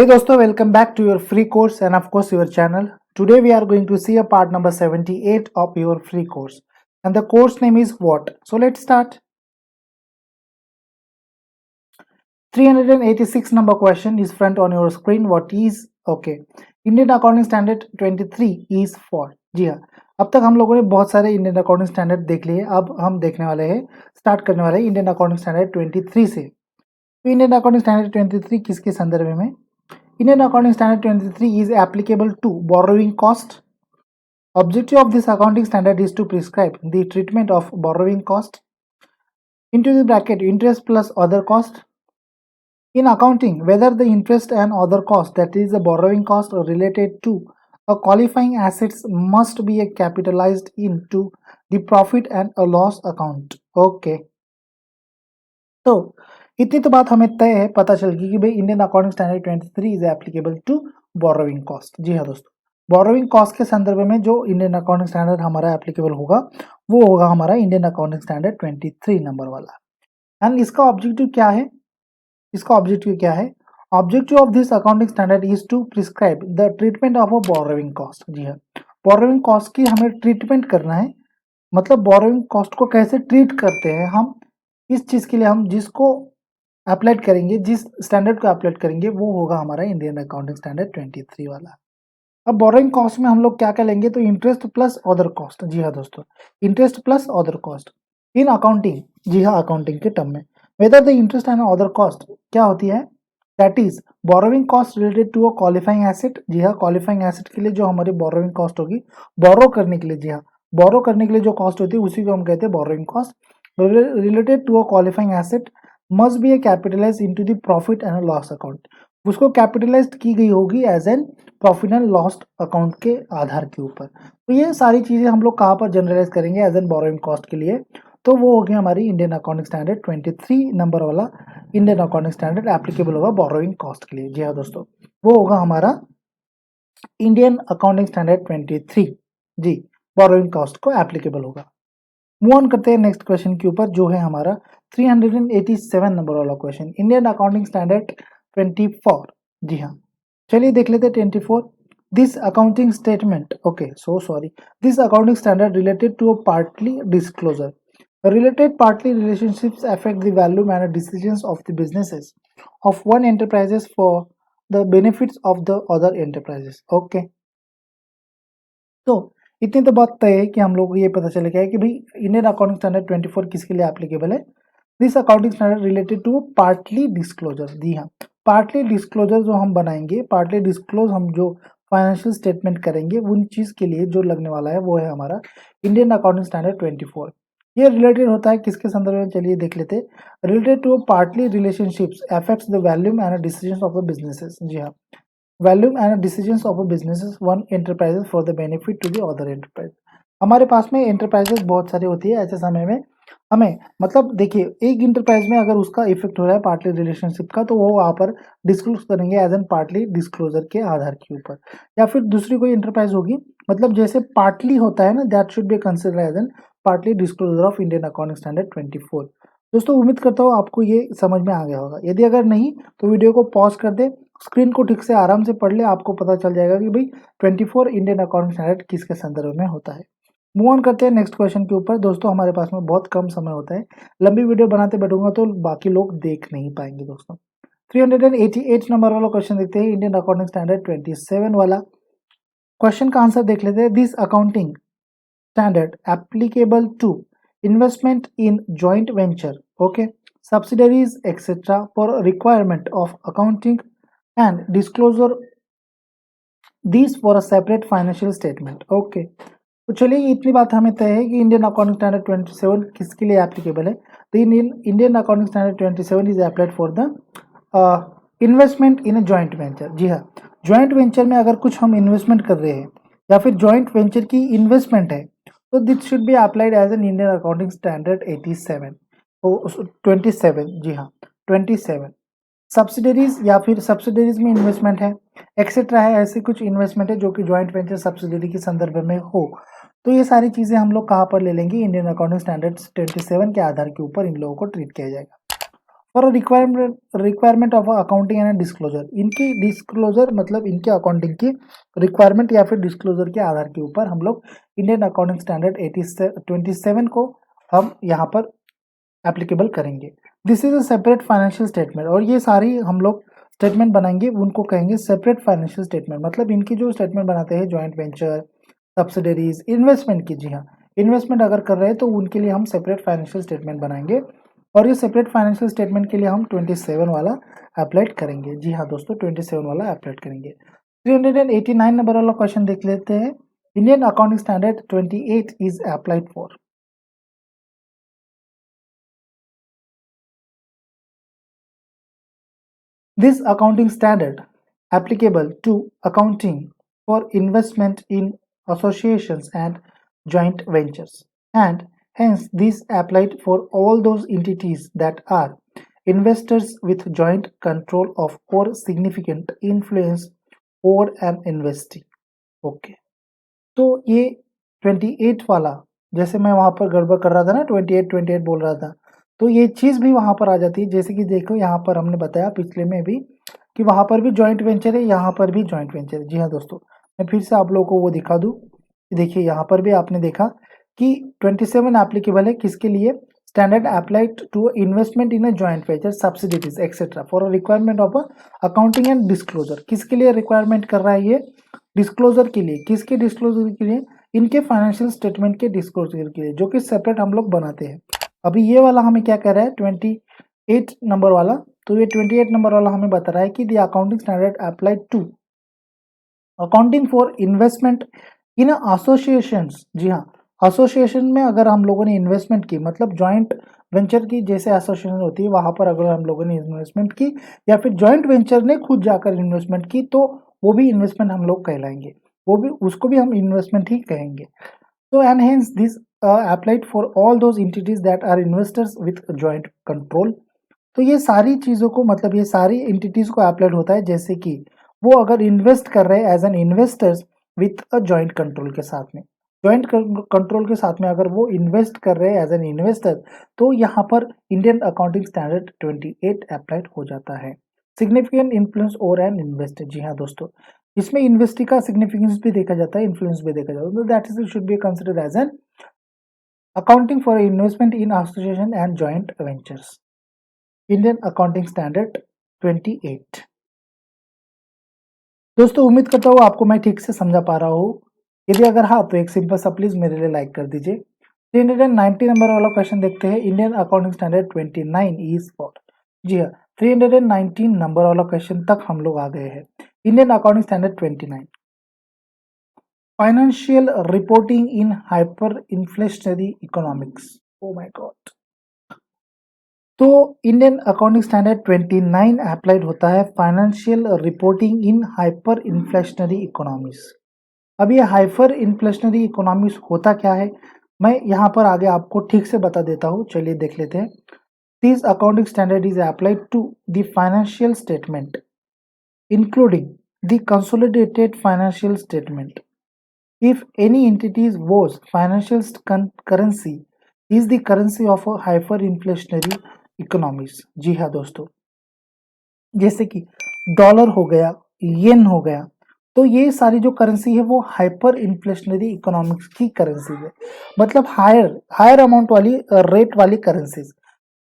दोस्तों, welcome back to your free course and of course your channel. Today we are going to see a part number 78 of your free course and the course name is what? So let's start. 386 number question is front on your screen. What is okay? Indian Accounting Standard 23 is for. जी हाँ, अब तक हम लोगों ने बहुत सारे Indian accounting standard देख लिए। अब हम देखने वाले हैं, स्टार्ट करने वाले हैं इंडियन अकाउंटिंग स्टैंडर्ड 23 से। तो इंडियन अकाउंटिंग स्टैंडर्ड 23 किसके संदर्भ में? Indian Accounting Standard 23 is applicable to borrowing cost. Objective of this accounting standard is to prescribe the treatment of borrowing cost into the bracket interest plus other cost. In accounting, whether the interest and other cost, that is the borrowing cost, are related to a qualifying assets must be capitalized into the profit and a loss account. Okay. तो इतनी तो बात हमें तय है, पता चल गई कि भाई Indian accounting standard 23 is applicable to borrowing cost. जी हाँ दोस्तों, बोरोइंग कॉस्ट के संदर्भ में जो इंडियन अकाउंटिंग स्टैंडर्ड हमारा एप्लीकेबल होगा वो होगा हमारा इंडियन अकाउंटिंग स्टैंडर्ड 23 नंबर वाला। एंड इसका ऑब्जेक्टिव क्या है? Objective of this accounting standard is to prescribe the treatment of a borrowing cost. जी हाँ, बोरोइंग कॉस्ट की हमें ट्रीटमेंट करना है, मतलब बोरोइंग कॉस्ट को कैसे ट्रीट करते हैं हम, इस चीज के लिए हम जिसको अप्लाइड करेंगे, जिस स्टैंडर्ड को अप्लाइड करेंगे वो होगा हमारा इंडियन अकाउंटिंग स्टैंडर्ड 23 वाला। अब बोरोइंग कॉस्ट में हम लोग क्या क्या लेंगे? तो इंटरेस्ट प्लस अदर कॉस्ट। जी हाँ दोस्तों, interest plus other cost in accounting. जी हाँ, अकाउंटिंग के टर्म में whether the interest and other cost क्या होती है? That is borrowing cost related to a qualifying asset. जी हाँ, क्वालिफाइंग एसेट के लिए जो हमारी बोरोइंग कॉस्ट होगी, बोरो करने के लिए, जी हाँ, बोरो करने के लिए जो कॉस्ट होती है उसी को हम कहते हैं borrowing cost related to a qualifying asset must be capitalize into the profit and loss account. उसको कैपिटलाइज की गई होगी as an profit and loss account के आधार के ऊपर। तो ये सारी चीजें हम लोग कहाँ पर जनरलाइज करेंगे एज एन बोरोइंग कॉस्ट के लिए? तो वो होगी हमारी इंडियन अकाउंटिंग स्टैंडर्ड 23 नंबर वाला इंडियन अकाउंटिंग स्टैंडर्ड एप्लीकेबल होगा बोरोइंग कॉस्ट के लिए। जी हाँ दोस्तों, वो होगा हमारा इंडियन अकाउंटिंग स्टैंडर्ड 23। जी, बोरोइंग कॉस्ट को एप्लीकेबल होगा। मूव ऑन करते हैं नेक्स्ट क्वेश्चन के ऊपर, जो है हमारा 387 नंबर वाला क्वेश्चन, इंडियन अकाउंटिंग स्टैंडर्ड 24। जी हाँ, चलिए देख लेते हैं 24। This accounting statement, okay so sorry, this accounting standard related to a partly disclosure. Related party relationships affect the value and decisions of the businesses of one enterprises for the benefits of the other enterprises. Okay. तो इतनी तो बात तय है कि हम लोग को ये पता चल गया है कि भाई इंडियन अकाउंटिंग स्टैंडर्ड 24 किसके लिए एप्लीकेबल है? This accounting standard related to partly disclosure. जी हाँ, पार्टली डिस्क्लोजर जो हम बनाएंगे, पार्टली डिस्क्लोज हम जो फाइनेंशियल स्टेटमेंट करेंगे, उन चीज के लिए जो लगने वाला है वो है हमारा इंडियन अकाउंटिंग स्टैंडर्ड 24। ये रिलेटेड होता है किसके संदर्भ में? चलिए देख लेते हैं। Related to partly relationships affects the value and decisions of the businesses. जी हाँ, value and decisions of a businesses one enterprises for the benefit to the other enterprise. हमारे पास में एंटरप्राइजेस बहुत सारी होती है, ऐसे समय में हमें, मतलब देखिए, एक इंटरप्राइज में अगर उसका इफेक्ट हो रहा है पार्टली रिलेशनशिप का, तो वो वहाँ पर डिस्क्लोज करेंगे एज एन पार्टली डिस्क्लोजर के आधार के ऊपर। या फिर दूसरी कोई इंटरप्राइज होगी, मतलब जैसे पार्टली होता है ना, that should be consider as an partly disclosure of Indian accounting standard 24। दोस्तों, उम्मीद करता हूँ आपको ये समझ में आ गया होगा। यदि अगर नहीं तो वीडियो को पॉज कर दे, स्क्रीन को ठीक से आराम से पढ़ ले, आपको पता चल जाएगा कि भाई 24 इंडियन अकाउंटिंग स्टैंडर्ड किसके संदर्भ में होता है। मूव ऑन करते हैं नेक्स्ट क्वेश्चन के ऊपर। दोस्तों, हमारे पास में बहुत कम समय होता है, लंबी वीडियो बनाते बैठूंगा तो बाकी लोग देख नहीं पाएंगे। दोस्तों, 388 नंबर वाला क्वेश्चन देखते हैं, इंडियन अकाउंटिंग स्टैंडर्ड 27 वाला। क्वेश्चन का आंसर देख लेते हैं। This accounting standard applicable to investment in joint venture, okay, subsidiaries etcetera for requirement of accounting and disclosure these for a separate financial statement. Okay, तो चलिए इतनी बात हमें तय है कि इंडियन अकाउंटिंग स्टैंडर्ड 27 किसके लिए एप्लीकेबल है? तो Indian accounting standard 27 is applied for the investment in a joint venture. जी हाँ, जॉइंट वेंचर में अगर कुछ हम इन्वेस्टमेंट कर रहे हैं या फिर जॉइंट वेंचर की इन्वेस्टमेंट है, तो this should be applied as an Indian accounting standard 87 27। जी हाँ, 27। सब्सिडरीज या फिर सब्सिडरीज में इन्वेस्टमेंट है, एक्सेट्रा है, ऐसी कुछ इन्वेस्टमेंट है जो कि जॉइंट वेंचर सब्सिडरी के संदर्भ में हो, तो ये सारी चीजें हम लोग कहाँ पर ले लेंगे? इंडियन अकाउंटिंग स्टैंडर्ड 27 के आधार के ऊपर इन लोगों को ट्रीट किया जाएगा। For requirement of accounting and disclosure, इनकी डिस्क्लोजर मतलब इनके अकाउंटिंग की रिक्वायरमेंट या फिर डिस्क्लोजर के आधार के ऊपर हम लोग इंडियन अकाउंटिंग स्टैंडर्ड 27 को हम यहाँ पर एप्लीकेबल करेंगे। This is a separate financial statement, और ये सारी हम लोग स्टेटमेंट बनाएंगे उनको कहेंगे सेपरेट फाइनेंशियल स्टेटमेंट। मतलब इनकी जो स्टेटमेंट बनाते हैं जॉइंट वेंचर, सब्सिडरीज, इन्वेस्टमेंट की, जी हाँ, इन्वेस्टमेंट अगर कर रहे हैं तो उनके लिए हम सेपरेट फाइनेंशियल स्टेटमेंट बनाएंगे, और ये सेपरेट फाइनेंशियल स्टेटमेंट के लिए हम 27 वाला अप्लाइड करेंगे। जी हाँ दोस्तों, 27 वाला अप्लाइड करेंगे। 389 नंबर वाला क्वेश्चन देख लेते हैं। Indian accounting standard 28 is applied for. This accounting standard applicable to accounting for investment in associations and joint ventures, and hence this applied for all those entities that are investors with joint control of or significant influence over an investee. Okay, तो ये 28 वाला, जैसे मैं वहां पर गड़बड़ कर रहा था ना, 28 बोल रहा था, तो ये चीज भी वहां पर आ जाती है। जैसे कि देखो यहाँ पर हमने बताया पिछले में भी कि वहां पर भी जॉइंट वेंचर है, यहाँ पर भी जॉइंट वेंचर है। जी हाँ दोस्तों, मैं फिर से आप लोगों को वो दिखा दूं। देखिए यहाँ पर भी आपने देखा कि 27 एप्लीकेबल है किसके लिए, standard applied to investment in a joint venture, subsidies etcetera for requirement of accounting and disclosure. किसके लिए रिक्वायरमेंट कर रहा है ये, डिस्क्लोजर के लिए। किसके डिस्क्लोजर के लिए, इनके फाइनेंशियल स्टेटमेंट के डिस्क्लोजर के लिए, जो कि सेपरेट हम लोग बनाते हैं। अभी ये वाला हमें क्या कह रहा है, 28 नंबर वाला, तो ये 28 नंबर वाला हमें बता रहा है कि the accounting standard applied to accounting for investment in associations. जी हाँ, एसोसिएशन में अगर हम लोगों ने इन्वेस्टमेंट की, मतलब जॉइंट वेंचर की जैसे एसोसिएशन होती है, वहां पर अगर हम लोगों ने इन्वेस्टमेंट की, या फिर जॉइंट वेंचर ने खुद जाकर इन्वेस्टमेंट की, तो वो भी इन्वेस्टमेंट हम लोग कहलाएंगे, वो भी, उसको भी हम इन्वेस्टमेंट ही कहेंगे। तो and hence this applied for all those entities that are investors with joint control. तो ये सारी चीजों को, मतलब ये सारी एंटिटीज को अप्लाइड होता है, जैसे कि वो अगर इन्वेस्ट कर रहे हैं as an investors with a joint control के साथ में, जॉइंट कंट्रोल के साथ में अगर वो इन्वेस्ट कर रहे हैं एज एन इन्वेस्टर, तो यहाँ पर इंडियन अकाउंटिंग स्टैंडर्ड 28 अप्लाइड हो जाता है। Significant influence over an investor, जी हाँ दोस्तों, इसमें इन्वेस्टी का सिग्निफिकेंस भी देखा जाता है, इन्फ्लुएंस भी देखा जाता है, तो that is should be considered as an accounting for investment in association and joint ventures, Indian accounting standard 28। दोस्तों उम्मीद करता हूँ आपको मैं ठीक से समझा पा रहा हूँ। यदि अगर हाँ, तो एक सिंपल सा प्लीज मेरे लिए लाइक कर दीजिए। 390 नंबर वाला क्वेश्चन देखते हैं। Indian accounting standard 29 is for. जी हाँ, 319 नंबर वाला क्वेश्चन तक हम लोग आ गए हैं। Indian accounting standard 29, financial reporting in hyper inflationary economics. Oh my God. तो इंडियन अकाउंटिंग स्टैंडर्ड 29 अप्लाइड होता है financial reporting in hyper inflationary economics. अब ये हाइपर इन्फ्लेशनरी इकोनॉमिक्स होता क्या है, मैं यहाँ पर आगे आपको ठीक से बता देता हूँ। चलिए देख लेते हैं। This accounting standard is applied to the financial statement including the consolidated financial statement if any entity's was financial currency is the currency of a hyperinflationary economies। जी हाँ दोस्तों, जैसे कि डॉलर हो गया, येन हो गया, तो ये सारी जो करेंसी है वो हाइपर इन्फ्लेशनरी इकोनॉमिक्स की करेंसी है, मतलब हायर हायर अमाउंट वाली रेट वाली करेंसीज।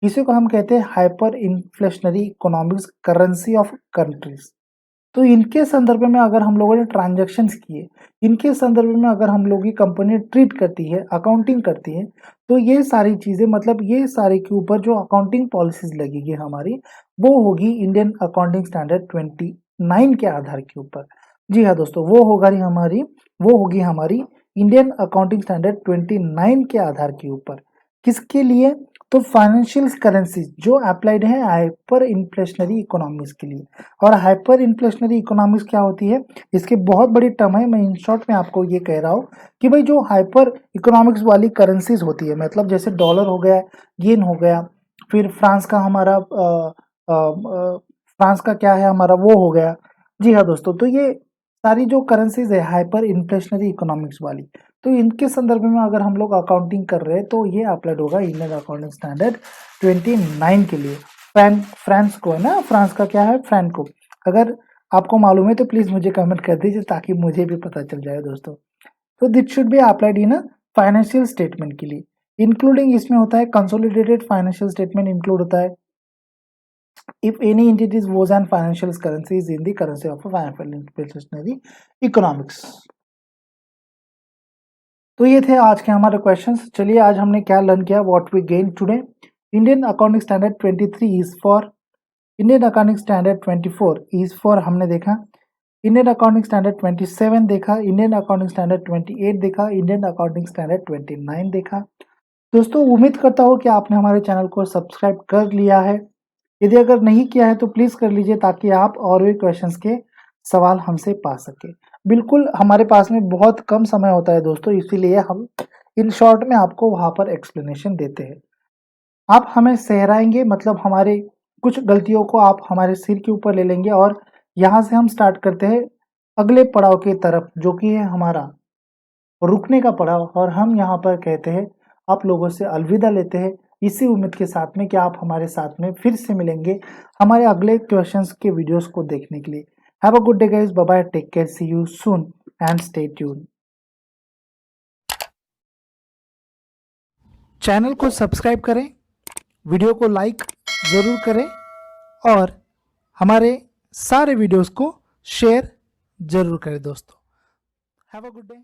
इसी को हम कहते हैं hyper inflationary economics currency of countries. तो इनके संदर्भ में अगर हम लोगों ने ट्रांजैक्शंस किए, इनके संदर्भ में अगर हम लोग की कंपनी ट्रीट करती है, अकाउंटिंग करती है, तो ये सारी चीजें, मतलब ये सारे के ऊपर जो अकाउंटिंग पॉलिसीज लगेगी हमारी, वो होगी इंडियन अकाउंटिंग स्टैंडर्ड 29 के आधार के ऊपर। जी हाँ दोस्तों, वो होगी हमारी इंडियन अकाउंटिंग स्टैंडर्ड 29 के आधार के ऊपर। किसके लिए, तो फाइनेंशियल करेंसीज जो अप्लाइड है हाइपर इन्फ्लेशनरी इकोनॉमिक्स के लिए। और हाइपर इन्फ्लेशनरी इकोनॉमिक्स क्या होती है, इसकी बहुत बड़ी टर्म है। मैं इन शॉर्ट में आपको ये कह रहा हूँ कि भाई जो हाइपर इकोनॉमिक्स वाली करेंसीज होती है, मतलब जैसे डॉलर हो गया, येन हो गया, फिर फ्रांस का हमारा फ्रांस का क्या है हमारा, वो हो गया। जी हाँ दोस्तों, तो ये सारी जो करेंसीज है हाइपर इन्फ्लेशनरी इकोनॉमिक्स वाली, तो इनके संदर्भ में अगर हम लोग अकाउंटिंग कर रहे हैं तो ये अप्लाइड होगा इंडियन अकाउंटिंग स्टैंडर्ड 29 के लिए। फ्रांस है ना, फ्रांस का क्या है, फ्रैंको। अगर आपको मालूम है तो प्लीज मुझे कमेंट कर दीजिए ताकि मुझे भी पता चल जाए दोस्तों। तो this should be applied in financial statement के लिए। इंक्लूडिंग इसमें होता है कंसोलिडेटेड फाइनेंशियल स्टेटमेंट इंक्लूड होता है if any entities was and financial currency is in the currency of a financial economics। तो ये थे आज के हमारे क्वेश्चंस। चलिए आज हमने क्या लर्न किया, what we gain today. Indian accounting standard 23 is for, Indian accounting standard 24 is for हमने देखा, इंडियन अकाउंटिंग स्टैंडर्ड 27 देखा, इंडियन अकाउंटिंग स्टैंडर्ड 28 देखा, इंडियन अकाउंटिंग स्टैंडर्ड 29 देखा। दोस्तों उम्मीद करता हूँ कि आपने हमारे चैनल को सब्सक्राइब कर लिया है। यदि अगर नहीं किया है तो प्लीज कर लीजिए ताकि आप और भी क्वेश्चंस के सवाल हमसे पा सके। बिल्कुल हमारे पास में बहुत कम समय होता है दोस्तों, इसीलिए हम इन शॉर्ट में आपको वहां पर एक्सप्लेनेशन देते हैं। आप हमें सहराएंगे, मतलब हमारे कुछ गलतियों को आप हमारे सिर के ऊपर ले लेंगे और यहाँ से हम स्टार्ट करते हैं अगले पड़ाव की तरफ, जो कि है हमारा रुकने का पड़ाव। और हम यहाँ पर कहते हैं आप लोगों से अलविदा लेते हैं, इसी उम्मीद के साथ में कि आप हमारे साथ में फिर से मिलेंगे हमारे अगले क्वेश्चंस के वीडियोस को देखने के लिए। Have a good day guys, bye bye, take care, see you soon and stay tune. Channel को सब्सक्राइब करें, वीडियो को लाइक ज़रूर करें और हमारे सारे वीडियोस को शेयर ज़रूर करें दोस्तों। Have a good day.